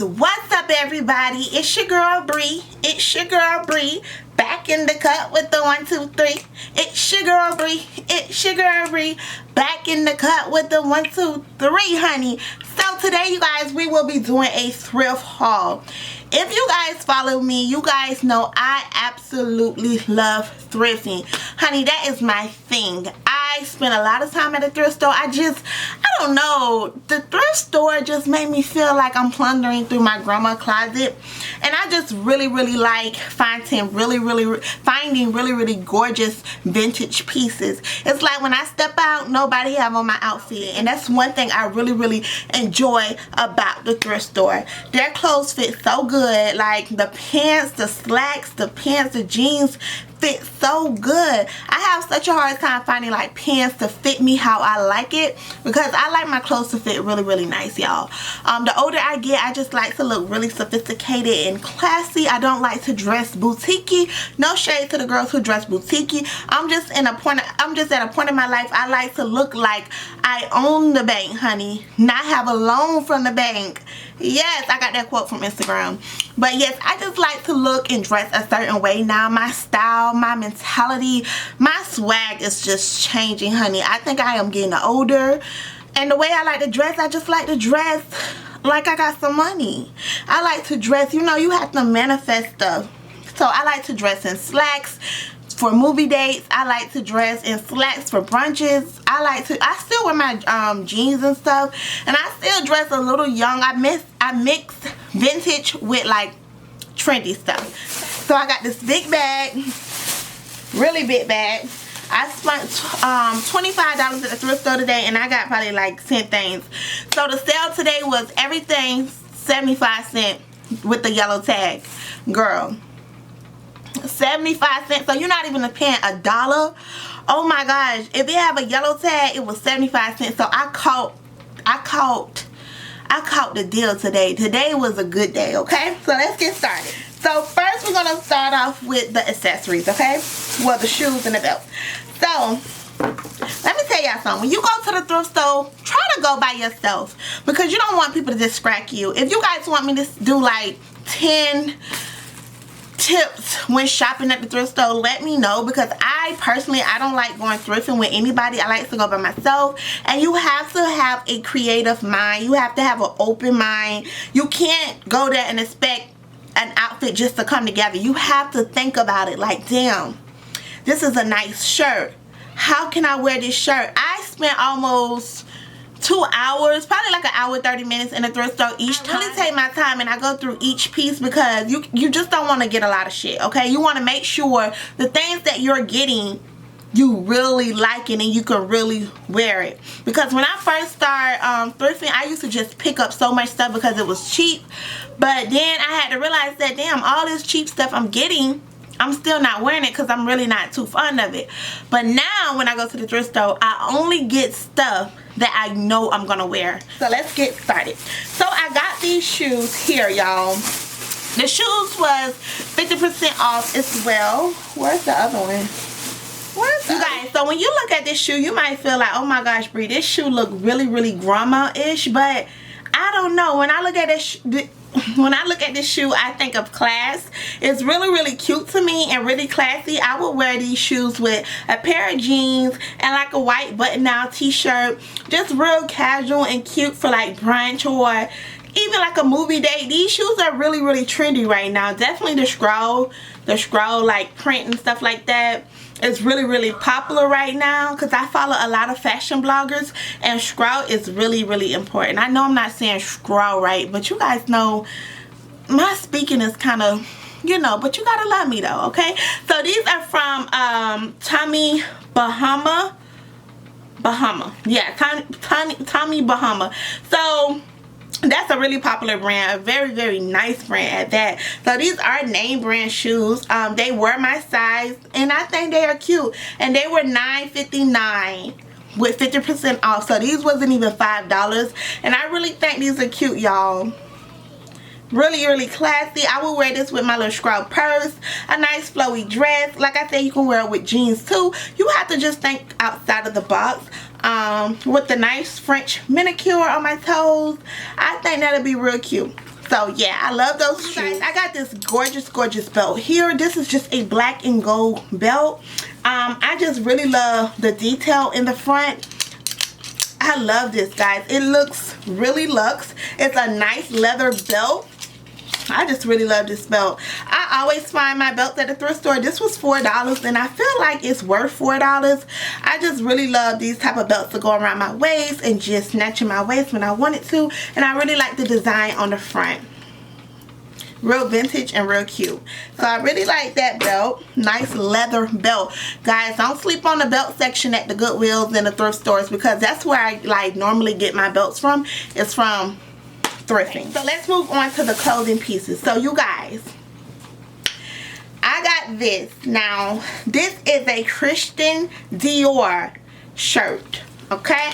What's up, everybody? It's your girl Bree. It's your girl Bree, back in the cut with the 1, 2, 3. It's your girl Bree. It's your girl Bree, back in the cut with the 1, 2, 3, honey. So today, you guys, we will be doing a thrift haul. If you guys follow me, you guys know I absolutely love thrifting. Honey, that is my thing. I spend a lot of time at the thrift store. I don't know. The thrift store just made me feel like I'm plundering through my grandma's closet. And I just really like finding really gorgeous vintage pieces. It's like when I step out, nobody have on my outfit. And that's one thing I really enjoy about the thrift store. Their clothes fit so good. Like the pants, the slacks, the pants, the jeans fit so good. I have such a hard time finding like pants to fit me how I like it, because I like my clothes to fit really nice, y'all. The older I get, I just like to look really sophisticated and classy. I don't like to dress boutique-y. No shade to the girls who dress boutique-y. I'm just at a point in my life I like to look like I own the bank, honey, not have a loan from the bank. Yes, I got that quote from Instagram. But yes, I just like to look and dress a certain way now. My style, my mentality, my swag is just changing, honey. I think I am getting older. And the way I like to dress, I just like to dress like I got some money. I like to dress, you know, you have to manifest stuff. So I like to dress in slacks for movie dates. I like to dress in slacks for brunches. I still wear my jeans and stuff, and I still dress a little young. I mix vintage with like trendy stuff. So I got this big bag, really big bag. I spent $25 at the thrift store today, and I got probably like 10 things. So the sale today was everything 75 cents with the yellow tag, girl. 75 cents. So you're not even paying $1. Oh my gosh, if it have a yellow tag, it was 75 cents. So I caught the deal today. Today was a good day, okay? So let's get started. So first we're gonna start off with the accessories, okay? Well, the shoes and the belt. So let me tell y'all something. When you go to the thrift store, try to go by yourself, because you don't want people to distract you. If you guys want me to do like 10 tips when shopping at the thrift store, let me know, because I personally don't like going thrifting with anybody. I like to go by myself. And you have to have a creative mind. You have to have an open mind. You can't go there and expect an outfit just to come together. You have to think about it like, damn, this is a nice shirt. How can I wear this shirt? I spent almost 2 hours, probably like an hour 30 minutes in the thrift store each time. I really take my time and I go through each piece, because you just don't want to get a lot of shit, okay? You want to make sure the things that you're getting, you really like it and you can really wear it. Because when I first started thrifting, I used to just pick up so much stuff because it was cheap. But then I had to realize that, damn, all this cheap stuff I'm getting, I'm still not wearing it because I'm really not too fond of it. But now when I go to the thrift store, I only get stuff that I know I'm gonna wear. So let's get started. So I got these shoes here, y'all. The shoes was 50% off as well. Where's the other one? You guys, so when you look at this shoe, you might feel like, oh my gosh, Brie, this shoe look really grandma-ish. But I don't know. When I look at this shoe, I think of class. It's really cute to me and really classy. I would wear these shoes with a pair of jeans and like a white button-down t-shirt. Just real casual and cute for like brunch or even like a movie day. These shoes are really trendy right now. Definitely the scroll like print and stuff like that is really popular right now, because I follow a lot of fashion bloggers, and scroll is really important. I know I'm not saying scroll right, but you guys know my speaking is kind of, you know, but you gotta love me though, okay? So these are from Tommy Bahama. Yeah, Tommy Bahama. So that's a really popular brand, a very nice brand at that. So these are name brand shoes. They were my size, and I think they are cute. And they were $9.59 with 50% off. So these wasn't even $5. And I really think these are cute, y'all. Really classy. I would wear this with my little scrub purse, a nice flowy dress. Like I said, you can wear it with jeans too. You have to just think outside of the box. With the nice French manicure on my toes, I think that'll be real cute. So yeah, I love those shoes. I got this gorgeous belt here. This is just a black and gold belt. I just really love the detail in the front. I love this, guys. It looks really luxe. It's a nice leather belt. I just really love this belt. I always find my belts at the thrift store. This was $4 and I feel like it's worth $4. I just really love these type of belts to go around my waist and just snatch in my waist when I wanted to. And I really like the design on the front. Real vintage and real cute. So I really like that belt. Nice leather belt. Guys, don't sleep on the belt section at the Goodwills and the thrift stores, because that's where I like normally get my belts from. It's from thrifting. So let's move on to the clothing pieces. So you guys, I got this. Now this is a Christian Dior shirt. Okay,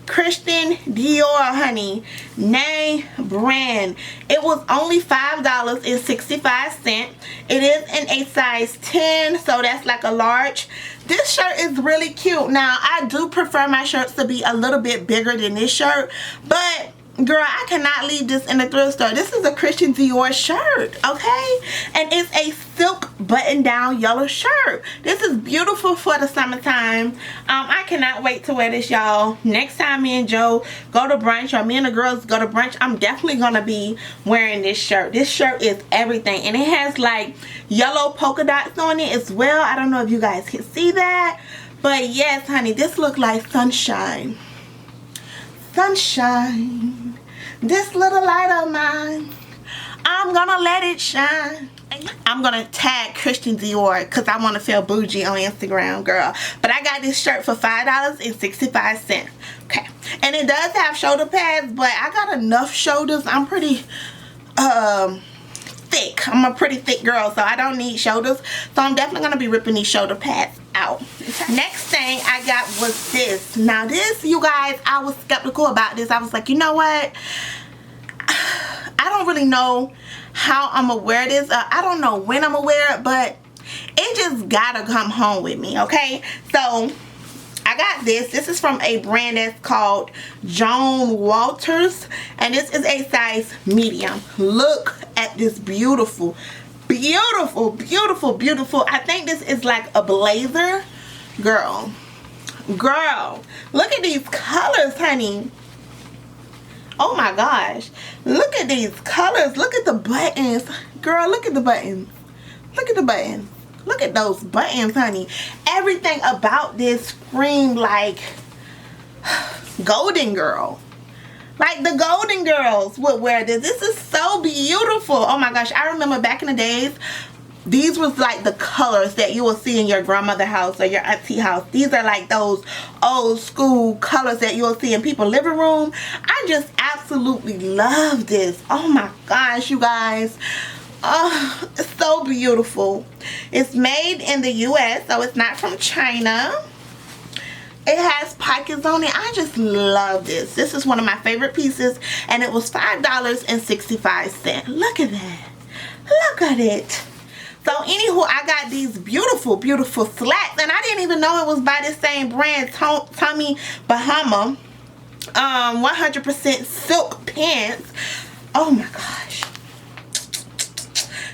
Christian Dior, honey, name brand. It was only $5.65. It is in a size 10, so that's like a large. This shirt is really cute. Now I do prefer my shirts to be a little bit bigger than this shirt, but girl, I cannot leave this in the thrift store. This is a Christian Dior shirt, okay? And it's a silk button-down yellow shirt. This is beautiful for the summertime. I cannot wait to wear this, y'all. Next time me and Joe go to brunch, or me and the girls go to brunch, I'm definitely gonna be wearing this shirt. This shirt is everything, and it has like yellow polka dots on it as well. I don't know if you guys can see that, but yes, honey, this looks like sunshine. Sunshine, this little light of mine, I'm gonna let it shine. I'm gonna tag Christian Dior because I want to feel bougie on Instagram, girl. But I got this shirt for $5.65. Okay, and it does have shoulder pads, but I got enough shoulders. I'm pretty thick. I'm a pretty thick girl, so I don't need shoulders. So I'm definitely gonna be ripping these shoulder pads out. Next thing I got was this. Now this, you guys, I was skeptical about this. I was like, you know what, I don't really know how I'm gonna wear this. I don't know when I'm gonna wear it, but it just gotta come home with me, okay? So I got this. This is from a brand that's called Joan Walters, and this is a size medium. Look at this beautiful, beautiful, beautiful, beautiful. I think this is like a blazer. Girl, look at these colors, honey. Oh my gosh, look at these colors. Look at the buttons, girl. Look at the buttons. Look at the buttons. Look at those buttons, honey. Everything about this screamed like Golden Girl. Like the Golden Girls would wear this. This is so beautiful. Oh my gosh, I remember back in the days, these was like the colors that you will see in your grandmother's house or your auntie house. These are like those old school colors that you will see in people's living room. I just absolutely love this. Oh my gosh, you guys. Oh, it's so beautiful. It's made in the US, so it's not from China. It has pockets on it. I just love this. This is one of my favorite pieces, and it was $5.65. Look at that. Look at it. So anywho, I got these beautiful, beautiful slacks, and I didn't even know it was by the same brand, Tommy Bahama. 100% silk pants. Oh my gosh.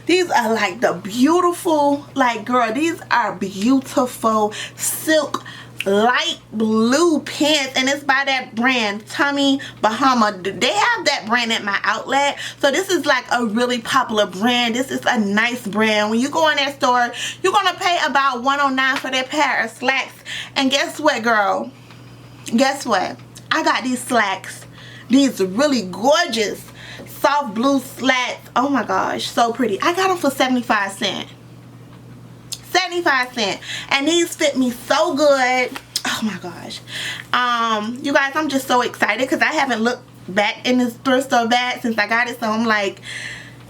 These are like the beautiful, like girl, these are beautiful silk light blue pants, and it's by that brand Tommy Bahama. They have that brand at my outlet, so this is like a really popular brand. This is a nice brand. When you go in that store, you're gonna pay about $109 for that pair of slacks. And guess what, girl? Guess what? I got these slacks. These really gorgeous soft blue slacks. Oh my gosh, so pretty. I got them for 75 cents. 75 cents, and these fit me so good. Oh my gosh. You guys, I'm just so excited because I haven't looked back in this thrift store bag since I got it, so I'm like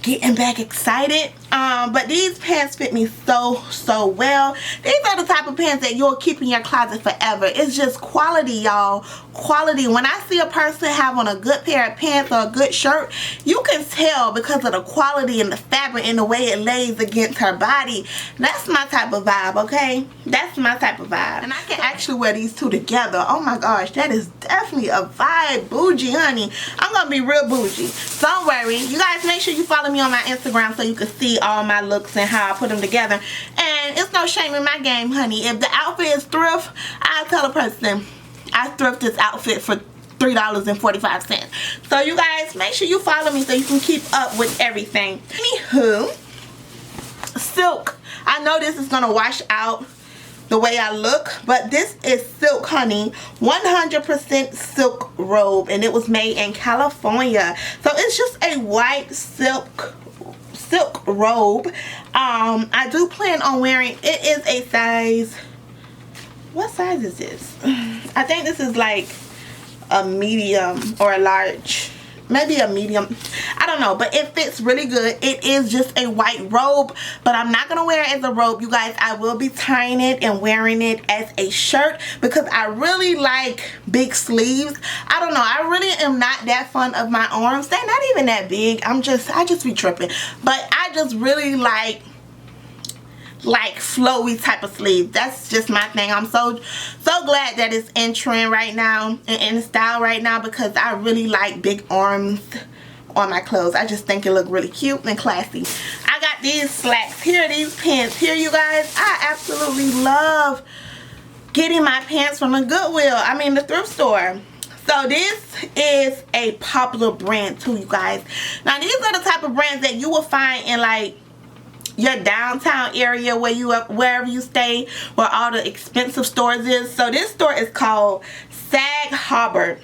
getting back excited. But these pants fit me so well. These are the type of pants that you'll keep in your closet forever. It's just quality, y'all. quality. When I see a person have on a good pair of pants or a good shirt, you can tell because of the quality and the fabric and the way it lays against her body. That's my type of vibe, okay? That's my type of vibe. And I can actually wear these two together. Oh my gosh, that is definitely a vibe. Bougie, honey. I'm gonna be real bougie. Don't worry. You guys make sure you follow me on my Instagram so you can see all my looks and how I put them together. And it's no shame in my game, honey. If the outfit is thrift, I'll tell a person I thrift this outfit for $3.45. So you guys make sure you follow me so you can keep up with everything. Anywho, silk. I know this is gonna wash out the way I look, but this is silk, honey. 100% silk robe, and it was made in California. So it's just a white silk robe. I do plan on wearing, it is a size, what size is this? I think this is like a medium or a large, maybe a medium, I don't know, but it fits really good. It is just a white robe, but I'm not gonna wear it as a robe, you guys. I will be tying it and wearing it as a shirt because I really like big sleeves. I don't know, I really am not that fond of my arms. They're not even that big. I just be tripping, but I just really like flowy type of sleeve. That's just my thing. I'm so glad that it's in trend right now and in style right now because I really like big arms on my clothes. I just think it look really cute and classy. I got these slacks here, these pants here, you guys. I absolutely love getting my pants from the Goodwill, I mean the thrift store. So this is a popular brand too, you guys. Now these are the type of brands that you will find in like your downtown area wherever you stay, where all the expensive stores is. So this store is called Sag Harbor.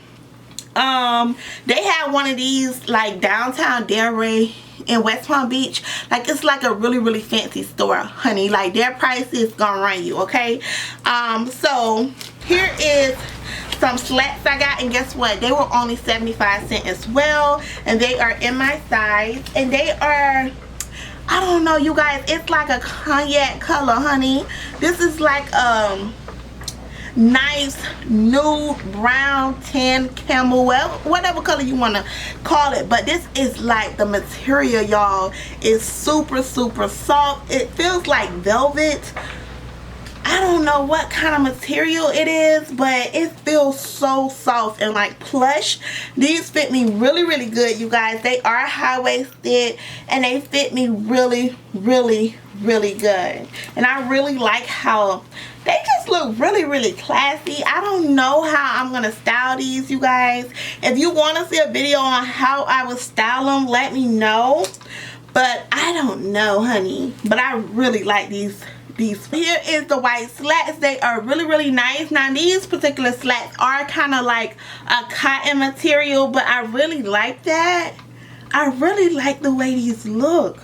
They have one of these like downtown Delray in West Palm Beach. Like it's like a really fancy store, honey. Like their price is gonna run you, okay? So here is some slacks I got, and guess what? They were only 75 cents as well, and they are in my size, and they are, I don't know, you guys, it's like a cognac color, honey. This is like nice nude brown tan camel, well, whatever color you want to call it, but this is like the material, y'all, is super soft. It feels like velvet. I don't know what kind of material it is, but it feels so soft and like plush. These fit me really good, you guys. They are high-waisted and they fit me really good. And I really like how they just look really classy. I don't know how I'm gonna style these, you guys. If you want to see a video on how I would style them, let me know. But I don't know, honey. But I really like these. Here is the white slacks. They are really nice. Now these particular slacks are kind of like a cotton material, but I really like that. I really like the way these look.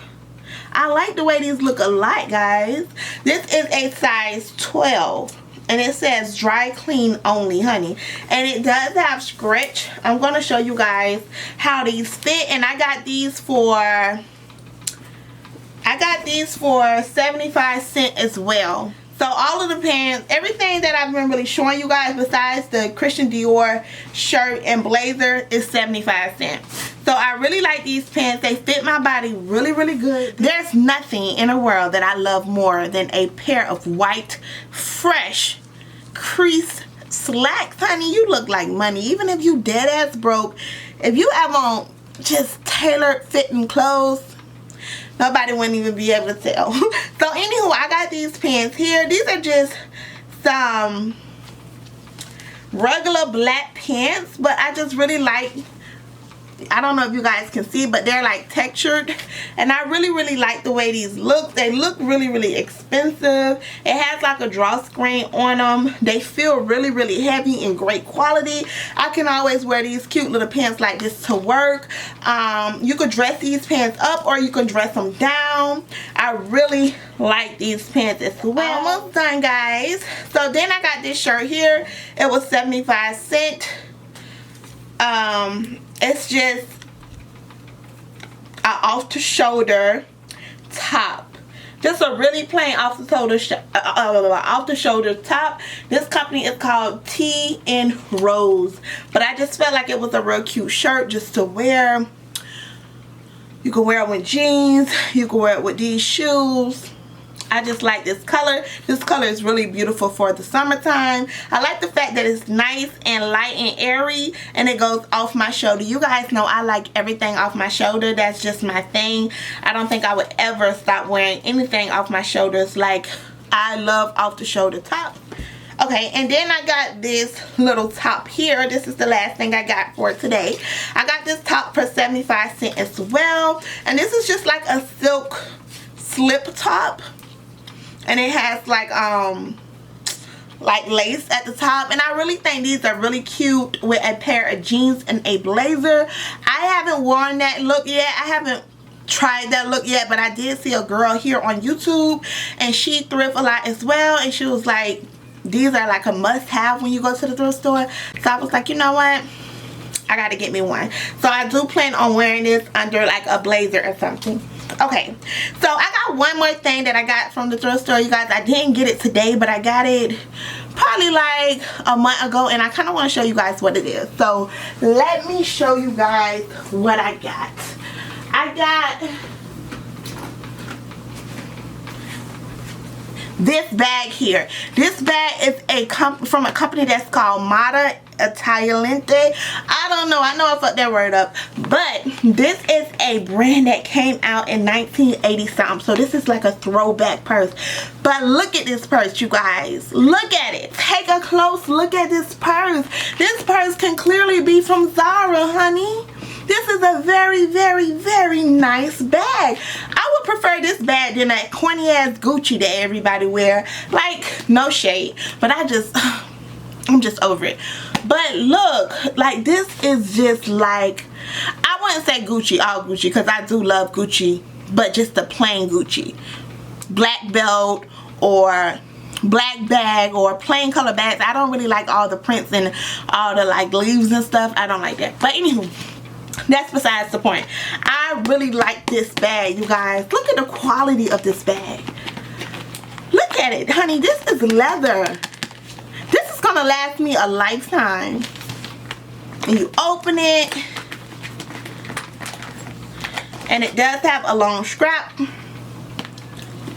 I like the way these look a lot, guys. This is a size 12 and it says dry clean only, honey, and it does have stretch. I'm going to show you guys how these fit, and I got these for 75 cents as well. So all of the pants, everything that I've been really showing you guys besides the Christian Dior shirt and blazer is 75 cents. So I really like these pants. They fit my body really good. There's nothing in the world that I love more than a pair of white, fresh, crease slacks, honey. You look like money. Even if you dead ass broke, if you have on just tailored fitting clothes, nobody wouldn't even be able to tell. So anywho, I got these pants here. These are just some regular black pants, but I just really like, I don't know if you guys can see, but they're like textured, and I really like the way these look. They look really expensive. It has like a drawstring on them. They feel really heavy and great quality. I can always wear these cute little pants like this to work. You could dress these pants up or you can dress them down. I really like these pants as well. Almost done, guys. So then I got this shirt here. It was 75 cents. It's just an off the shoulder top. Just a really plain off the shoulder top. This company is called Tea and Rose, but I just felt like it was a real cute shirt just to wear. You can wear it with jeans, you can wear it with these shoes. I just like this color. This color is really beautiful for the summertime. I like the fact that it's nice and light and airy, and it goes off my shoulder. You guys know I like everything off my shoulder. That's just my thing. I don't think I would ever stop wearing anything off my shoulders. Like, I love off the shoulder top. Okay, and then I got this little top here. This is the last thing I got for today. I got this top for 75 cents as well, and this is just like a silk slip top. And it has like lace at the top, and I really think these are really cute with a pair of jeans and a blazer. I haven't worn that look yet. I haven't tried that look yet, but I did see a girl here on YouTube, and she thrift a lot as well, and she was like, these are like a must-have when you go to the thrift store. So I was like, you know what, I gotta get me one. So I do plan on wearing this under like a blazer or something. Okay, so I got one more thing that I got from the thrift store, you guys. I didn't get it today, but I got it probably like a month ago, and I kind of want to show you guys what it is. So let me show you guys what I got. I got this bag here. This bag is from a company that's called Moda Italiente. I don't know. I know I fucked that word up. But this is a brand that came out in 1980 something. So this is like a throwback purse. But look at this purse, you guys. Look at it. Take a close look at this purse. This purse can clearly be from Zara, honey. This is a very, very, very nice bag. I would prefer this bag than that corny ass Gucci that everybody wear. Like, no shade, but I'm just over it. But look, like, this is just like, I wouldn't say Gucci, all Gucci, because I do love Gucci, but just the plain Gucci. Black belt or black bag or plain color bags. I don't really like all the prints and all the like leaves and stuff. I don't like that. But anywho, that's besides the point. I really like this bag, you guys. Look at the quality of this bag. Look at it, honey. This is leather. This is gonna last me a lifetime. And you open it, and it does have a long strap.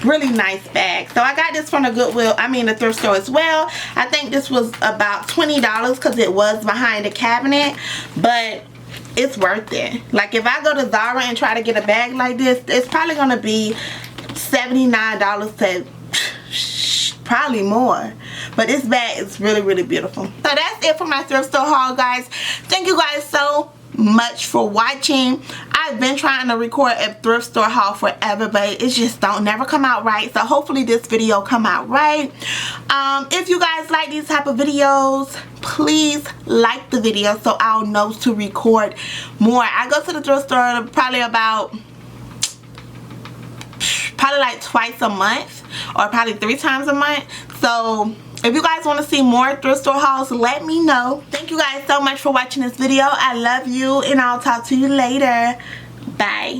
Really nice bag. So I got this from the Goodwill, the thrift store as well. I think this was about $20 because it was behind the cabinet, but it's worth it. Like, if I go to Zara and try to get a bag like this, it's probably gonna be $79 to probably more. But this bag is really, really beautiful. So that's it for my thrift store haul, guys. Thank you guys so much for watching. I've been trying to record a thrift store haul forever, but it just don't never come out right. So hopefully this video come out right. If you guys like these type of videos, please like the video so I'll know to record more. I go to the thrift store probably like twice a month, or probably 3 times a month. So if you guys want to see more thrift store hauls, let me know. Thank you guys so much for watching this video. I love you, and I'll talk to you later. Bye.